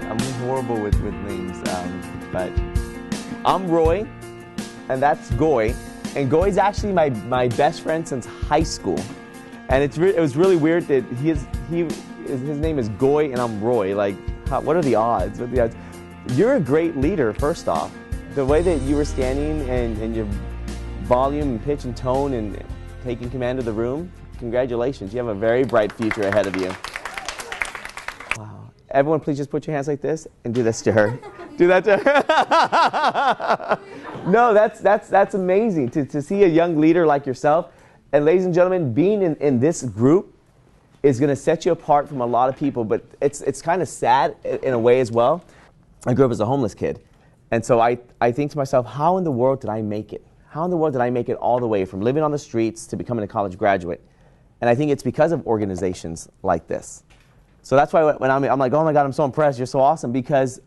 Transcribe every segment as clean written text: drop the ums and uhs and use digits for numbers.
I'm horrible with names, but I'm Roy, and that's Goy. And Goy's actually my best friend since high school. And it was really weird that his name is Goy and I'm Roy. Like, what are the odds? What are the odds? You're a great leader, first off. The way that you were standing and your volume and pitch and tone and taking command of the room, congratulations. You have a very bright future ahead of you. Wow. Everyone, please just put your hands like this and do this to her. Do that to her. No, that's amazing to see a young leader like yourself. And ladies and gentlemen, being in this group is going to set you apart from a lot of people, but it's kind of sad in a way as well. I grew up as a homeless kid. And so I think to myself, how in the world did I make it? How in the world did I make it all the way from living on the streets to becoming a college graduate? And I think it's because of organizations like this. So that's why when I'm like, oh my God, I'm so impressed, you're so awesome, because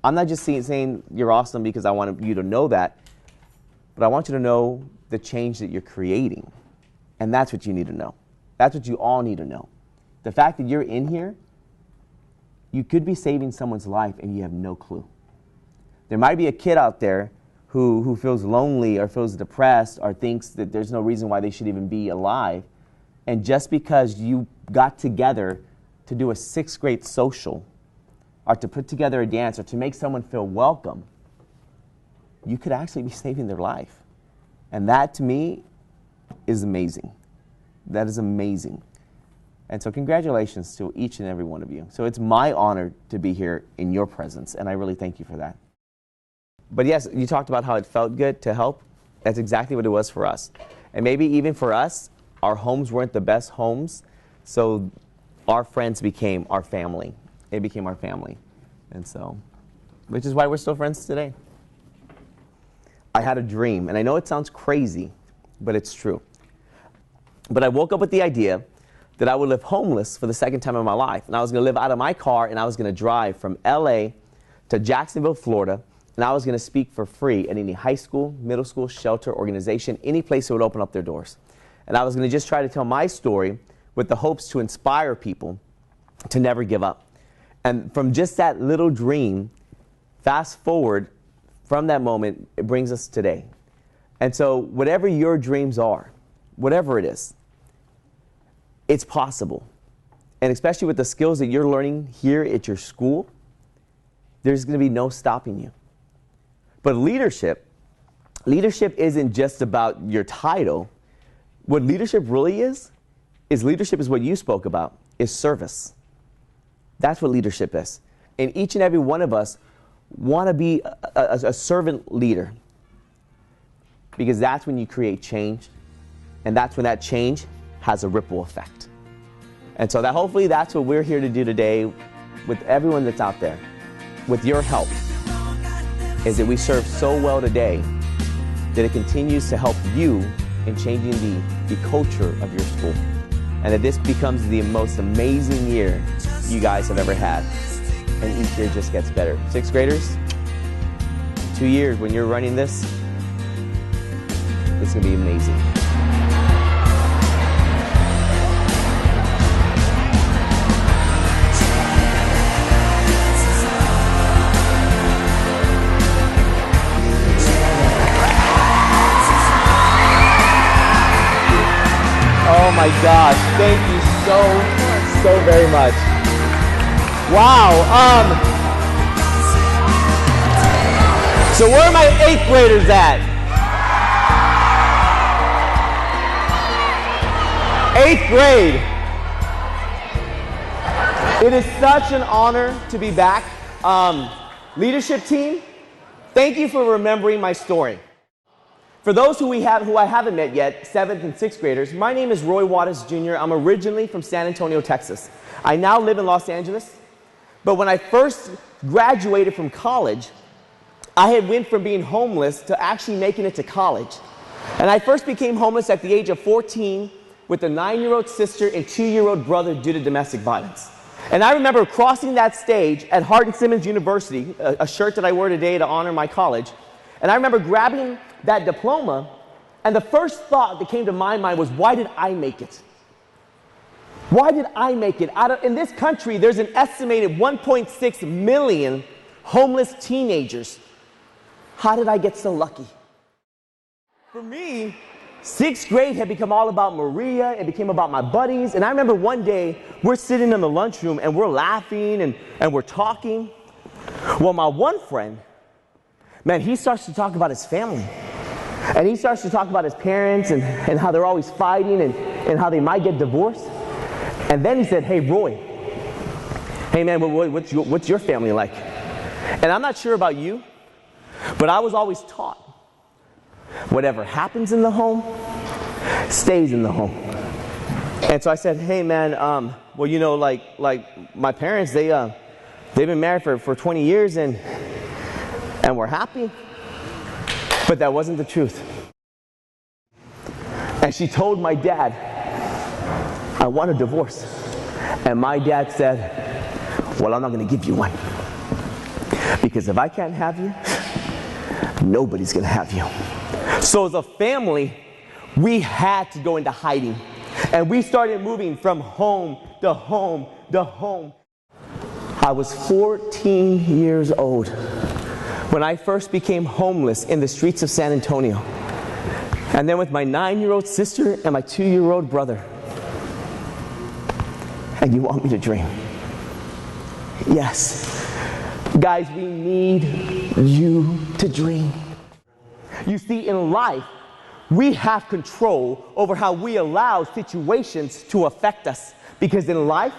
I'm not just saying you're awesome because I want you to know that, but I want you to know the change that you're creating. And that's what you need to know. That's what you all need to know. The fact that you're in here, you could be saving someone's life and you have no clue. There might be a kid out there who feels lonely or feels depressed or thinks that there's no reason why they should even be alive. And just because you got together to do a 6th grade social or to put together a dance or to make someone feel welcome, you could actually be saving their life. And that, to me, is amazing. That is amazing. And so congratulations to each and every one of you. So it's my honor to be here in your presence, and I really thank you for that. But yes, you talked about how it felt good to help. That's exactly what it was for us. And maybe even for us, our homes weren't the best homes, so our friends became our family. It became our family. And so, which is why we're still friends today. I had a dream, and I know it sounds crazy, but it's true. But I woke up with the idea that I would live homeless for the second time in my life. And I was going to live out of my car, and I was going to drive from LA to Jacksonville, Florida, and I was going to speak for free at any high school, middle school, shelter, organization, any place that would open up their doors. And I was going to just try to tell my story with the hopes to inspire people to never give up. And from just that little dream, fast forward from that moment, it brings us today. And so whatever your dreams are, whatever it is, it's possible. And especially with the skills that you're learning here at your school, there's going to be no stopping you. But leadership isn't just about your title. What leadership really is leadership is what you spoke about, is service. That's what leadership is. And each and every one of us want to be a servant leader, because that's when you create change, and that's when that change has a ripple effect. And so hopefully that's what we're here to do today with everyone that's out there. With your help, is that we serve so well today that it continues to help you in changing the culture of your school. And that this becomes the most amazing year you guys have ever had. And each year just gets better. 6th graders, 2 years when you're running this, it's going to be amazing. Oh my gosh, thank you so very much. Wow. So where are my 8th graders at? 8th grade. It is such an honor to be back. Leadership team, thank you for remembering my story. For those who I haven't met yet, 7th and 6th graders, my name is Roy Juarez Jr. I'm originally from San Antonio, Texas. I now live in Los Angeles. But when I first graduated from college, I had went from being homeless to actually making it to college. And I first became homeless at the age of 14 with a 9-year-old sister and 2-year-old brother due to domestic violence. And I remember crossing that stage at Hardin-Simmons University, a shirt that I wear today to honor my college. And I remember grabbing that diploma, and the first thought that came to my mind was, why did I make it? Why did I make it? In this country, there's an estimated 1.6 million homeless teenagers. How did I get so lucky? For me, 6th grade had become all about Maria. It became about my buddies. And I remember one day, we're sitting in the lunchroom and we're laughing and we're talking. Well, my one friend, man, he starts to talk about his family. And he starts to talk about his parents and how they're always fighting and how they might get divorced. And then he said, hey, Roy, hey, man, what's your family like? And I'm not sure about you, but I was always taught, whatever happens in the home, stays in the home. And so I said, hey, man, well, you know, like my parents, they've been married for 20 years and we're happy. But that wasn't the truth. And she told my dad, I want a divorce. And my dad said, well, I'm not going to give you one. Because if I can't have you, nobody's going to have you. So as a family, we had to go into hiding. And we started moving from home to home to home. I was 14 years old when I first became homeless in the streets of San Antonio. And then with my 9-year-old sister and my 2-year-old brother. And you want me to dream? Yes. Guys, we need you to dream. You see, in life, we have control over how we allow situations to affect us. Because in life,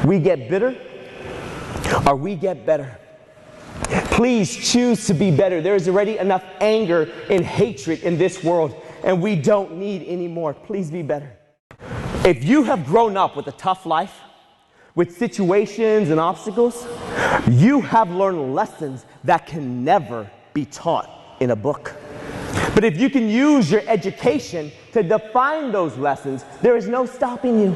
we get bitter or we get better. Please choose to be better. There is already enough anger and hatred in this world, and we don't need any more. Please be better. If you have grown up with a tough life, with situations and obstacles, you have learned lessons that can never be taught in a book. But if you can use your education to define those lessons, there is no stopping you.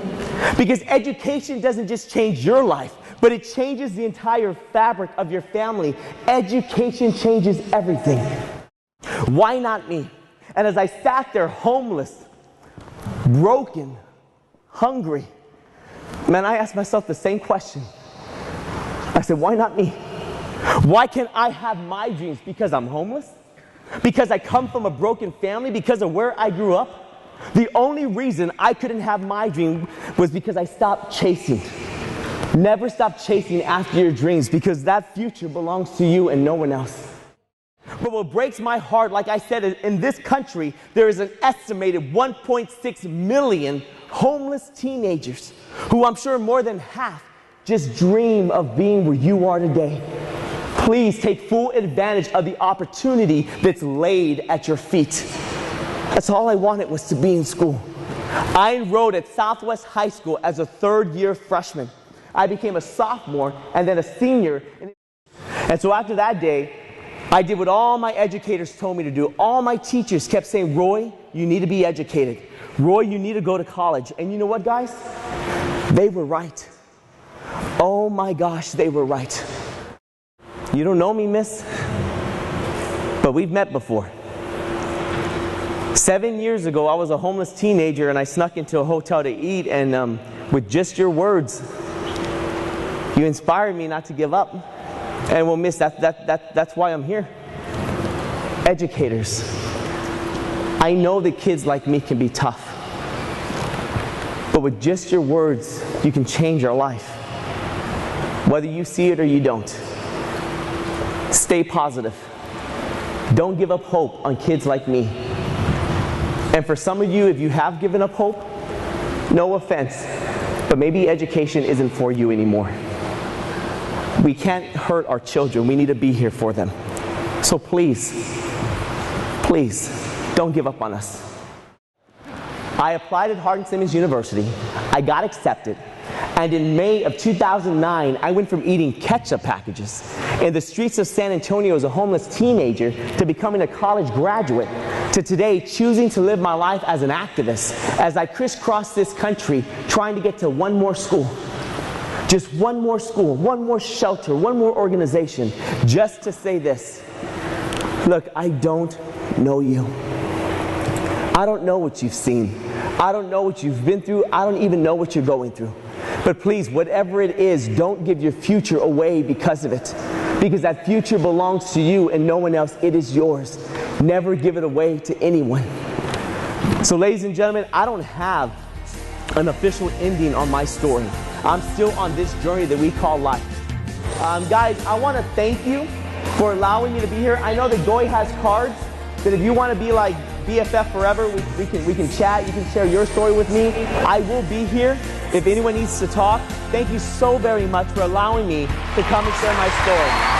Because education doesn't just change your life, but it changes the entire fabric of your family. Education changes everything. Why not me? And as I sat there homeless, broken, hungry, man, I asked myself the same question. I said, why not me? Why can't I have my dreams? Because I'm homeless? Because I come from a broken family? Because of where I grew up? The only reason I couldn't have my dream was because I stopped chasing. Never stop chasing after your dreams, because that future belongs to you and no one else. But what breaks my heart, like I said, in this country, there is an estimated 1.6 million homeless teenagers who I'm sure more than half just dream of being where you are today. Please take full advantage of the opportunity that's laid at your feet. That's all I wanted, was to be in school. I enrolled at Southwest High School as a third-year freshman. I became a sophomore and then a senior. And so after that day, I did what all my educators told me to do. All my teachers kept saying, Roy, you need to be educated. Roy, you need to go to college. And you know what, guys? They were right. Oh my gosh, they were right. You don't know me, miss, but we've met before. 7 years ago, I was a homeless teenager and I snuck into a hotel to eat, and with just your words, you inspired me not to give up. And well, miss, that's why I'm here. Educators, I know that kids like me can be tough, but with just your words, you can change our life. Whether you see it or you don't. Stay positive. Don't give up hope on kids like me. And for some of you, if you have given up hope, no offense, but maybe education isn't for you anymore. We can't hurt our children. We need to be here for them. So please, please, don't give up on us. I applied at Hardin-Simmons University. I got accepted. And in May of 2009, I went from eating ketchup packages in the streets of San Antonio as a homeless teenager to becoming a college graduate, to today choosing to live my life as an activist as I crisscross this country trying to get to one more school. Just one more school, one more shelter, one more organization, just to say this. Look, I don't know you. I don't know what you've seen. I don't know what you've been through. I don't even know what you're going through. But please, whatever it is, don't give your future away because of it. Because that future belongs to you and no one else. It is yours. Never give it away to anyone. So ladies and gentlemen, I don't have an official ending on my story. I'm still on this journey that we call life. Guys, I want to thank you for allowing me to be here. I know that Goy has cards that if you want to be like BFF forever, we can chat. You can share your story with me. I will be here if anyone needs to talk. Thank you so very much for allowing me to come and share my story.